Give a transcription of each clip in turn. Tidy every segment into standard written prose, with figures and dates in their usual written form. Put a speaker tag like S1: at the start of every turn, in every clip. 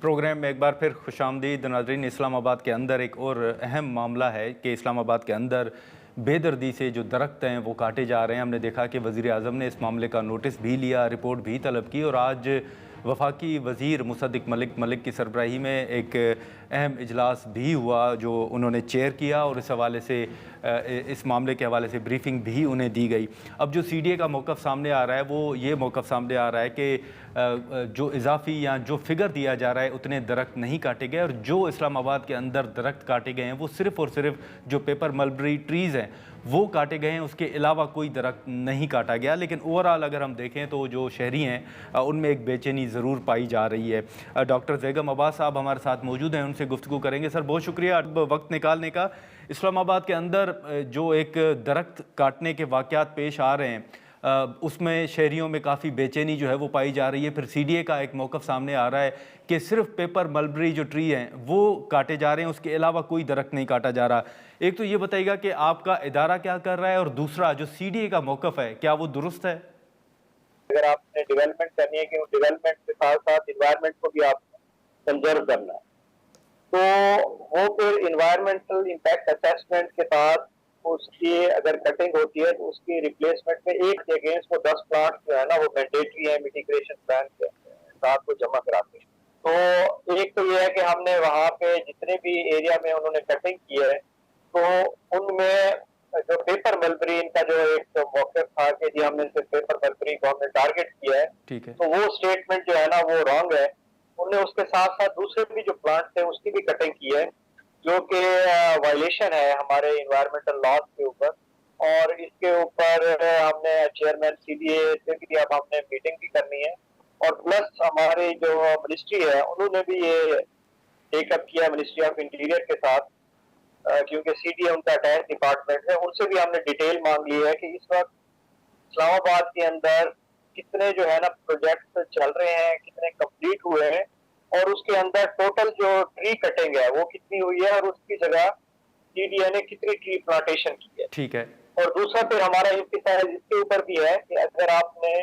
S1: Programme में एक बार फिर खुशामदीद नाज़रीन। इस्लामाबाद के अंदर एक और अहम मामला है कि इस्लामाबाद के अंदर बेदर्दी से जो दरख्त हैं वो काटे जा रहे हैं। हमने देखा कि वज़ीर आज़म ने इस मामले का नोटिस भी लिया, रिपोर्ट भी तलब की और आज वफाकी वज़ीर मुसद्दिक़ मलिक की सरबराही में एक अहम इजलास भी हुआ जो उन्होंने चेयर किया और इस हवाले से इस मामले के हवाले से ब्रीफिंग भी उन्हें दी गई। अब जो CDA का मौक़िफ़ सामने आ रहा है वो ये मौक़िफ़ सामने आ रहा है कि जो इजाफ़ी या जो फिगर दिया जा रहा है उतने दरख्त नहीं काटे गए और जो इस्लामाबाद के अंदर दरख्त काटे गए हैं वो सिर्फ़ और सिर्फ जो पेपर मलबरी ट्रीज़ हैं वो काटे गए हैं, उसके अलावा कोई दरख्त नहीं काटा गया। लेकिन ओवरऑल अगर हम देखें तो जो शहरी हैं उनमें एक बेचैनी ज़रूर पाई जा रही है। डॉक्टर ज़ैगम अब्बास साहब हमारे साथ मौजूद हैं, उनसे गुफ्तगू करेंगे। सर बहुत शुक्रिया वक्त निकालने का। इस्लामाबाद के अंदर जो एक दरख्त काटने के वाक़यात पेश आ रहे हैं उसमें शहरियों में काफ़ी बेचैनी जो है वो पाई जा रही है। फिर CDA का एक मौक़िफ़ सामने आ रहा है कि सिर्फ पेपर मलबरी जो ट्री हैं वो काटे जा रहे हैं, उसके अलावा कोई दरख्त नहीं काटा जा रहा। एक तो ये बताइएगा कि आपका इदारा क्या कर रहा है और दूसरा जो CDA का मौक़िफ़ है क्या वो दुरुस्त है?
S2: अगर आपने डेवलपमेंट करनी है कि डेवलपमेंट के साथ साथ इन्वायरमेंट को भी आप कंजर्व करना है, तो वो फिर इन्वायरमेंटल इम्पैक्ट असेसमेंट के साथ उसकी अगर कटिंग होती है तो उसकी रिप्लेसमेंट में एक के अगेंस्ट वो 10 प्लांट जो है ना वो मैंडेटरी है मिटिगेशन प्लान के साथ वो जमा कराते हैं। तो एक तो ये है कि हमने वहाँ पे जितने भी एरिया में उन्होंने कटिंग की है तो उनमें जो पेपर मलबरी इनका जो एक मौके था कि जी हमने सिर्फ पेपर मलबरी को हमने टारगेट किया है,
S1: ठीक है।
S2: तो वो स्टेटमेंट जो है ना वो रॉन्ग है। उन्होंने उसके साथ साथ दूसरे भी जो प्लांट थे उसकी भी कटिंग की है जो कि वायलेशन है हमारे इन्वायरमेंटल लॉज के ऊपर। और इसके ऊपर हमने चेयरमैन CDA से भी अब हमने मीटिंग भी करनी है और प्लस हमारी जो मिनिस्ट्री है उन्होंने भी ये टेकअप किया मिनिस्ट्री ऑफ इंटीरियर के साथ, क्योंकि CDA उनका अटैच डिपार्टमेंट है। उनसे भी हमने डिटेल मांग ली है कि इस वक्त इस्लामाबाद के अंदर कितने जो है ना प्रोजेक्ट चल रहे हैं, कितने कंप्लीट हुए हैं और उसके अंदर टोटल जो ट्री कटिंग है वो कितनी हुई है और उसकी जगह CDA ने कितनी ट्री प्लांटेशन की है।
S1: ठीक है।
S2: और दूसरा फिर हमारा इम्तिसाज इसके ऊपर भी है कि अगर आपने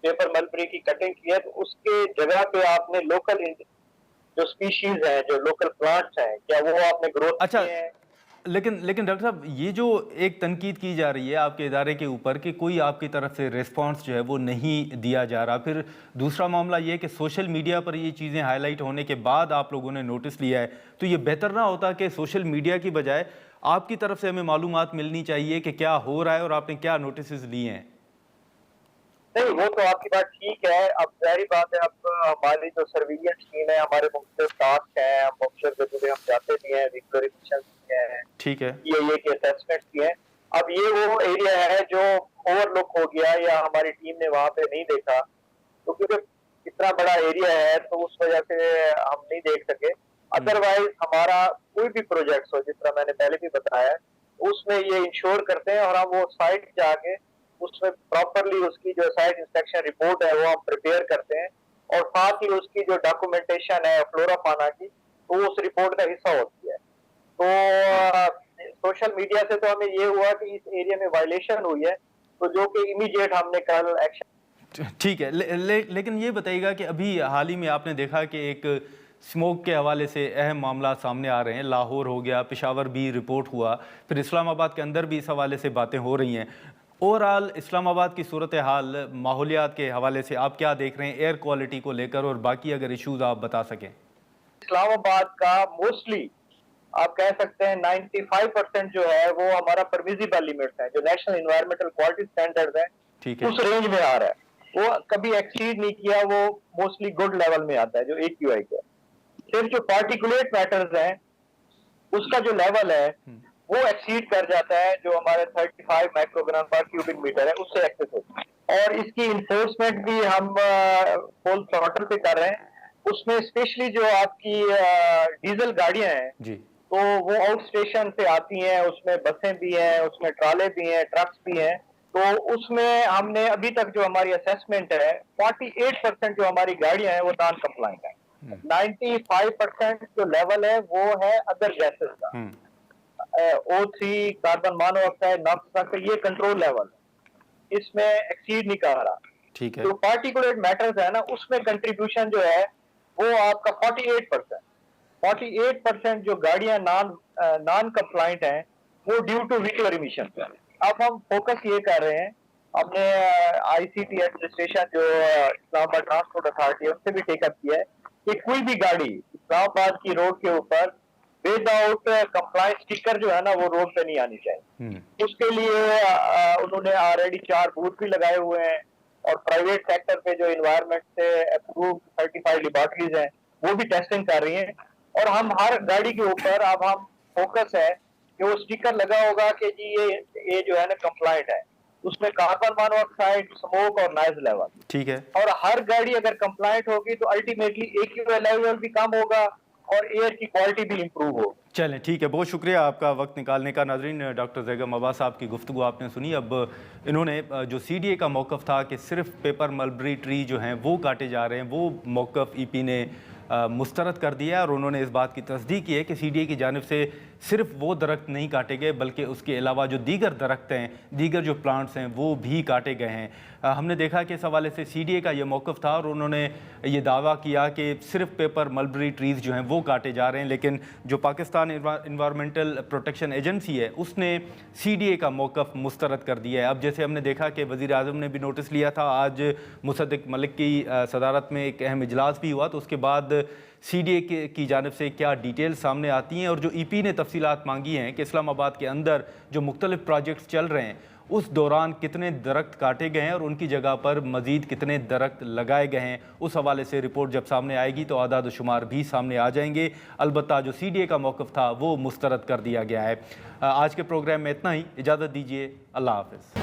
S2: पेपर मलबरी की कटिंग की है तो उसके जगह पे आपने लोकल जो स्पीशीज है, जो लोकल प्लांट्स हैं, क्या वो आपने ग्रोथ
S1: अच्छा,
S2: किए हैं?
S1: लेकिन डॉक्टर साहब ये जो एक तनकीद की जा रही है आपके इदारे के ऊपर कि कोई आपकी तरफ से रिस्पांस जो है वो नहीं दिया जा रहा, फिर दूसरा मामला ये कि सोशल मीडिया पर ये चीज़ें हाईलाइट होने के बाद आप लोगों ने नोटिस लिया है, तो ये बेहतर ना होता कि सोशल मीडिया की बजाय आपकी तरफ से हमें मालूमात मिलनी चाहिए कि क्या हो रहा है और आपने क्या नोटिस लिए हैं?
S2: नहीं, वो तो आपकी बात ठीक है। अब ज़ाहिर बात है, अब हमारी जो सर्विलियंस टीम है, हमारे मुख्तलिफ टास्क हैं, हम मुख्तलिफ जगह हम जाते भी हैं, रिक्वेजिशन भी हैं,
S1: ठीक है।
S2: ये के असेसमेंट्स भी हैं। अब ये वो एरिया है जो ओवरलुक हो गया या हमारी टीम ने वहाँ पे नहीं देखा, तो क्योंकि इतना बड़ा एरिया है तो उस वजह से हम नहीं देख सके। अदरवाइज हमारा कोई भी प्रोजेक्ट हो, जिस तरह मैंने पहले भी बताया, उसमें ये इंश्योर करते हैं और हम वो साइट जाके उसमें प्रॉपरली उसकी जो साइट इंस्पेक्शन रिपोर्ट है वो हम प्रिपेयर करते हैं और साथ ही उसकी जो डॉक्यूमेंटेशन है फ्लोरा फाना की तो उस रिपोर्ट का हिस्सा होती है। तो सोशल मीडिया से तो हमें ये हुआ कि इस एरिया में वायलेशन हुई है, तो जो कि इमीडिएट हमने कल एक्शन।
S1: ठीक है। लेकिन ये बताइएगा कि अभी हाल ही में आपने देखा कि एक स्मोक के हवाले से अहम मामला सामने आ रहे हैं, लाहौर हो गया, पेशावर भी रिपोर्ट हुआ, फिर इस्लामाबाद के अंदर भी इस हवाले से बातें हो रही हैं। ओवरऑल इस्लामाबाद की सूरत हाल माहौलियात के हवाले से आप क्या देख रहे हैं, एयर क्वालिटी को लेकर और बाकी अगर इशूज़ आप बता सकें?
S2: इस्लामाबाद का मोस्टली आप कह सकते हैं 95% जो है वो हमारा परमिसिबल लिमिट्स है, जो नेशनल एनवायरमेंटल क्वालिटी स्टैंडर्ड्स है,
S1: ठीक है।
S2: उस रेंज में आ रहा है। वो कभी एक्सीड नहीं किया, वो मोस्टली गुड लेवल में आता है जो AQI का। सिर्फ जो पार्टिकुलेट मैटर्स हैं उसका जो लेवल है वो एक्सीड कर जाता है, जो हमारे 35 माइक्रोग्राम पर क्यूबिक मीटर है उससे एक्सेस होता है। और इसकी इन्फोर्समेंट भी हम फुल थ्रॉटल पे कर रहे हैं। उसमें स्पेशली जो आपकी डीजल गाड़ियां हैं
S1: जी।
S2: तो वो आउट स्टेशन से आती हैं, उसमें बसें भी हैं, उसमें ट्राले भी हैं, ट्रक्स भी हैं। तो उसमें हमने अभी तक जो हमारी असेसमेंट है 48% जो हमारी गाड़ियां हैं वो नॉन कंप्लाइंट है। 95% जो लेवल है वो है अदर गैसेस का, O3, कार्बन मोनोऑक्साइड, नॉक्स, ये कंट्रोल लेवल है, इसमें एक्सीड नहीं कर रहा।
S1: ठीक है।
S2: तो पार्टिकुलेट मैटर्स है ना, उसमें कंट्रीब्यूशन जो है वो आपका 48% जो गाड़ियां नॉन कंप्लाइंट हैं वो ड्यू टू व्हीकलर इमिशन है। अब हम फोकस ये कर रहे हैं, हमने आईसीटी एडमिनिस्ट्रेशन जो इस्लामाबाद ट्रांसपोर्ट अथॉरिटी है उससे भी टेकअप किया है कि कोई भी गाड़ी इस्लामाबाद की रोड के ऊपर विदाउट कंप्लाइंस स्टिकर जो है ना वो रोड पे नहीं आनी चाहिए। उसके लिए उन्होंने ऑलरेडी 4 बूथ भी लगाए हुए हैं और प्राइवेट सेक्टर पे जो इन्वायरमेंट से अप्रूव सर्टिफाइड लेबोरेटरीज हैं वो भी टेस्टिंग कर रही हैं। और हम हर गाड़ी के ऊपर अब हम फोकस है कि वो स्टिकर लगा होगा कि जी ये जो है ना कंप्लाइंट है, उसमें कार्बन मोनोऑक्साइड, स्मोक और नॉइज लेवल।
S1: ठीक है।
S2: और हर गाड़ी अगर कंप्लाइंट होगी तो अल्टीमेटली AQI लेवल भी कम होगा और एयर की क्वालिटी भी इंप्रूव होगी।
S1: चलें, ठीक है, बहुत शुक्रिया आपका वक्त निकालने का। नाज़रीन, डॉक्टर ज़ैगम अब्बास साहब की गुफ्तगू आपने सुनी। अब इन्होंने जो CDA का मौक़िफ़ था कि सिर्फ पेपर मलबरी ट्री जो हैं वो काटे जा रहे हैं, वो मौक़िफ़ EP ने मुस्तरद कर दिया और उन्होंने इस बात की तस्दीक की है कि CDA की जानिब से सिर्फ वो दरख्त नहीं काटे गए बल्कि उसके अलावा जो दीगर दरख्त हैं, दीगर जो प्लांट्स हैं वो भी काटे गए हैं। हमने देखा कि इस हवाले से CDA का ये मौक़िफ़ था और उन्होंने ये दावा किया कि सिर्फ पेपर मलबरी ट्रीज़ जो हैं वो काटे जा रहे हैं, लेकिन जो पाकिस्तान इन्वायरमेंटल प्रोटेक्शन एजेंसी है उसने CDA का मौक़िफ़ मुस्तरद कर दिया है। अब जैसे हमने देखा कि वज़ीर आज़म ने भी नोटिस लिया था, आज मुसद्दिक़ मलिक की सदारत में एक अहम इजलास भी हुआ, तो उसके बाद CDA की जानिब से क्या डिटेल सामने आती हैं और जो EP ने तफसीलात मांगी हैं कि इस्लामाबाद के अंदर जो मुख्तलिफ प्रोजेक्ट्स चल रहे हैं उस दौरान कितने दरख्त काटे गए हैं और उनकी जगह पर मज़ीद कितने दरख्त लगाए गए हैं, उस हवाले से रिपोर्ट जब सामने आएगी तो आदाद शुमार भी सामने आ जाएंगे। अलबत्ता जो CDA का मौक़िफ़ था वो मुस्तरद कर दिया गया है। आज के प्रोग्राम में इतना ही, इजाज़त दीजिए, अल्लाह हाफ़िज़।